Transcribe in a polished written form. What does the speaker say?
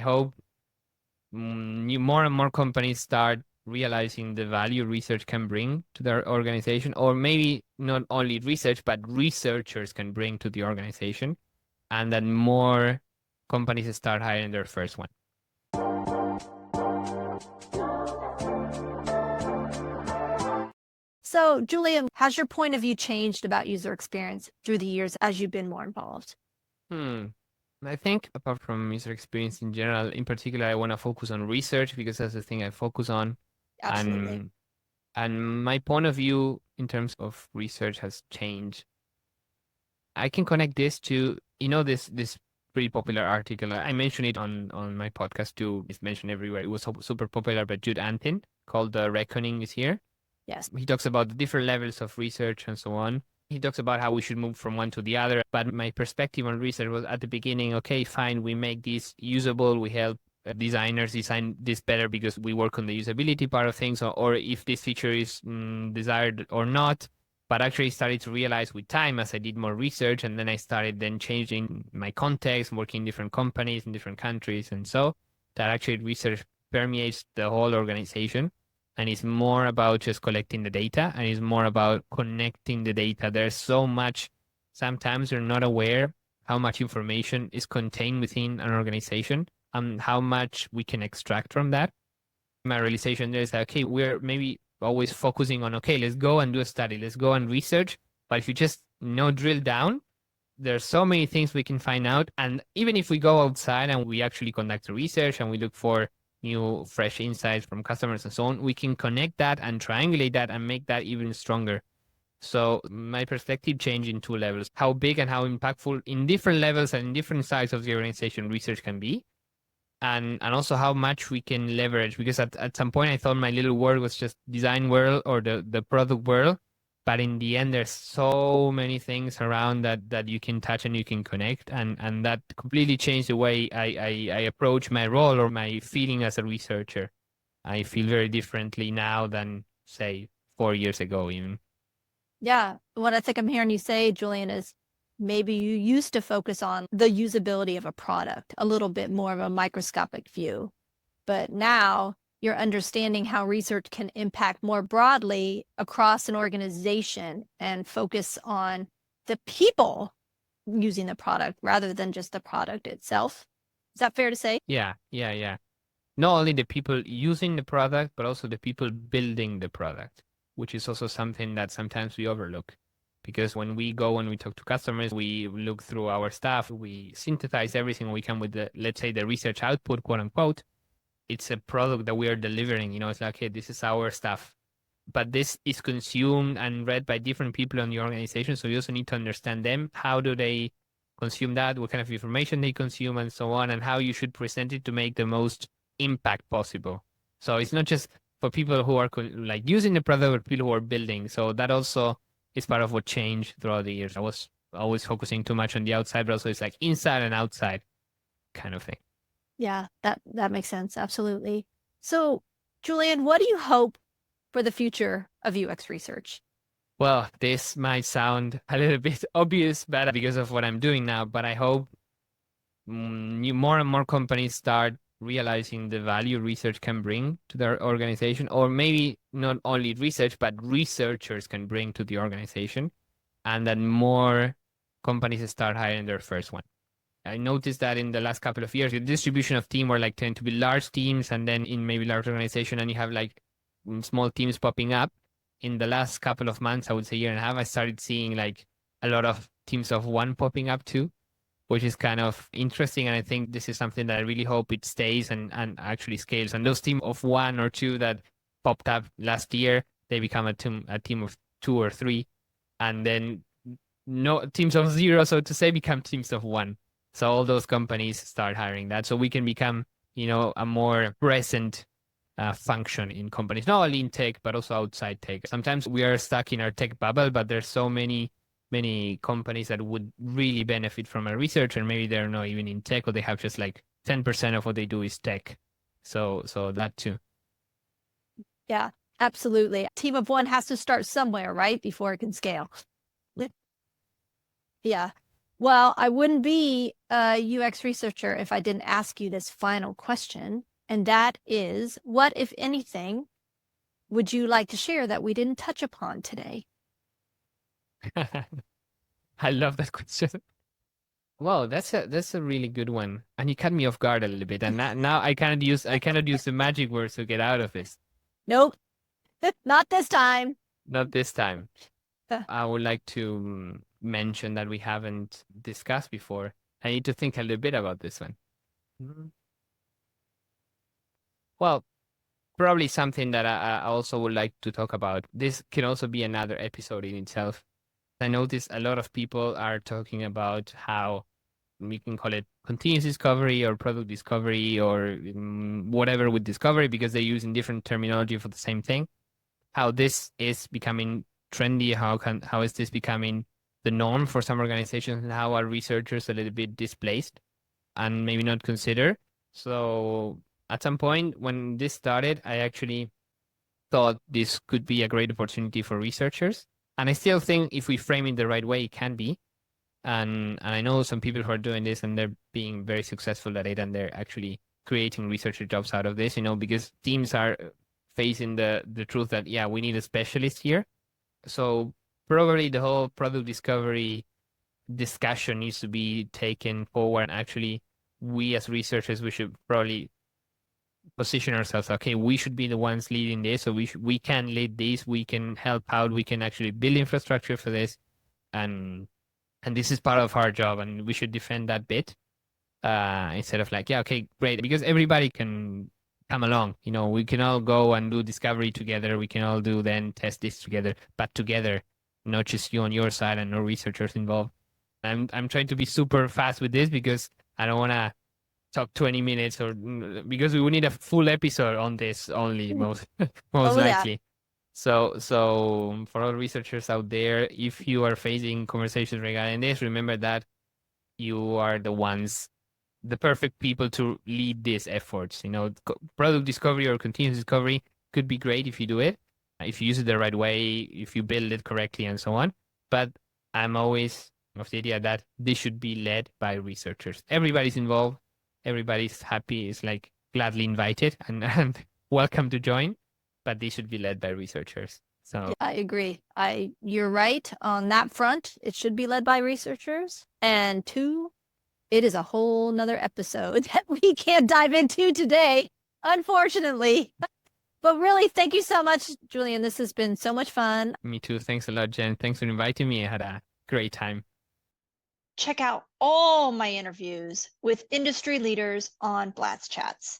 hope more and more companies start realizing the value research can bring to their organization, or maybe not only research, but researchers can bring to the organization, and that more companies start hiring their first one. So, Julian, has your point of view changed about user experience through the years as you've been more involved? I think apart from user experience in general, in particular, I want to focus on research because that's the thing I focus on. Absolutely. And my point of view in terms of research has changed. I can connect this to, this pretty popular article. I mentioned it on my podcast too. It's mentioned everywhere. It was super popular by Jude Antin called The Reckoning is Here. Yes. He talks about the different levels of research and so on. He talks about how we should move from one to the other. But my perspective on research was at the beginning, okay, fine, we make this usable. We help designers design this better because we work on the usability part of things, or if this feature is desired or not. But actually started to realize with time as I did more research, and then I started then changing my context, working in different companies in different countries. And so that actually research permeates the whole organization. And it's more about just collecting the data, and it's more about connecting the data. There's so much, sometimes you're not aware how much information is contained within an organization and how much we can extract from that. My realization there is that, okay, we're maybe always focusing on, okay, let's go and do a study, let's go and research. But if you just drill down, there's so many things we can find out. And even if we go outside and we actually conduct the research and we look for new fresh insights from customers and so on, we can connect that and triangulate that and make that even stronger. So my perspective changed in two levels: how big and how impactful in different levels and in different sides of the organization research can be, and also how much we can leverage. Because at some point I thought my little world was just design world or the product world, but in the end there's so many things around that you can touch and you can connect, and that completely changed the way I approach my role or my feeling as a researcher. I feel very differently now than, say, 4 years ago even. Yeah. What I think I'm hearing you say, Julian, is maybe you used to focus on the usability of a product, a little bit more of a microscopic view. But now you're understanding how research can impact more broadly across an organization and focus on the people using the product rather than just the product itself. Is that fair to say? Yeah. Not only the people using the product, but also the people building the product, which is also something that sometimes we overlook. Because when we go and we talk to customers, we look through our stuff, we synthesize everything we can with the, let's say, the research output, quote unquote. It's a product that we are delivering. It's like, hey, this is our stuff. But this is consumed and read by different people in the organization. So you also need to understand them. How do they consume that? What kind of information they consume and so on, and how you should present it to make the most impact possible. So it's not just for people who are like using the product, but people who are building. So that also is part of what changed throughout the years. I was always focusing too much on the outside, but also it's like inside and outside kind of thing. Yeah, that makes sense. Absolutely. So, Julian, what do you hope for the future of UX research? Well, this might sound a little bit obvious, but because of what I'm doing now, but I hope more and more companies start realizing the value research can bring to their organization, or maybe not only research, but researchers can bring to the organization, and that more companies start hiring their first one. I noticed that in the last couple of years, the distribution of team were like tend to be large teams, and then in maybe large organization, and you have like small teams popping up. In the last couple of months, I would say year and a half, I started seeing like a lot of teams of one popping up too, which is kind of interesting. And I think this is something that I really hope it stays and actually scales. And those team of one or two that popped up last year, they become a team of 2 or 3, and then no teams of 0, so to say, become teams of 1. So all those companies start hiring that, so we can become, a more present function in companies, not only in tech, but also outside tech. Sometimes we are stuck in our tech bubble, but there's so many companies that would really benefit from a researcher. Maybe they're not even in tech, or they have just like 10% of what they do is tech. So that too. Yeah, absolutely. A team of 1 has to start somewhere, right? Before it can scale. Yeah. Well, I wouldn't be a UX researcher if I didn't ask you this final question. And that is, what, if anything, would you like to share that we didn't touch upon today? I love that question. Well, that's a really good one, and you cut me off guard a little bit. And now I cannot use the magic words to get out of this. Nope, not this time. Not this time. I would like to mention that we haven't discussed before. I need to think a little bit about this one. Well, probably something that I also would like to talk about. This can also be another episode in itself. I notice a lot of people are talking about how we can call it continuous discovery or product discovery or whatever with discovery, because they're using different terminology for the same thing. How this is becoming trendy, how is this becoming the norm for some organizations, and how are researchers a little bit displaced and maybe not considered. So at some point when this started, I actually thought this could be a great opportunity for researchers. And I still think if we frame it the right way, it can be. And I know some people who are doing this and they're being very successful at it, and they're actually creating researcher jobs out of this, because teams are facing the truth that, yeah, we need a specialist here. So probably the whole product discovery discussion needs to be taken forward. Actually, we as researchers, we should probably position ourselves. Okay, we should be the ones leading this. So we can lead this. We can help out. We can actually build infrastructure for this, and this is part of our job, and we should defend that bit instead of like, yeah, okay, great, because everybody can come along. We can all go and do discovery together. We can all do then test this together, but together, not just you on your side and no researchers involved. I'm trying to be super fast with this because I don't want to talk 20 minutes because we will need a full episode on this only most likely. Yeah. So for all researchers out there, if you are facing conversations regarding this, remember that you are the perfect people to lead these efforts. Product discovery or continuous discovery could be great if you do it, if you use it the right way, if you build it correctly, and so on. But I'm always of the idea that this should be led by researchers. Everybody's involved. Everybody's happy. Is like gladly invited and welcome to join. But they should be led by researchers. So yeah, I agree. You're right on that front. It should be led by researchers. And two, it is a whole nother episode that we can't dive into today, unfortunately. But really, thank you so much, Julian. This has been so much fun. Me too. Thanks a lot, Jen. Thanks for inviting me. I had a great time. Check out all my interviews with industry leaders on BlatzChatz.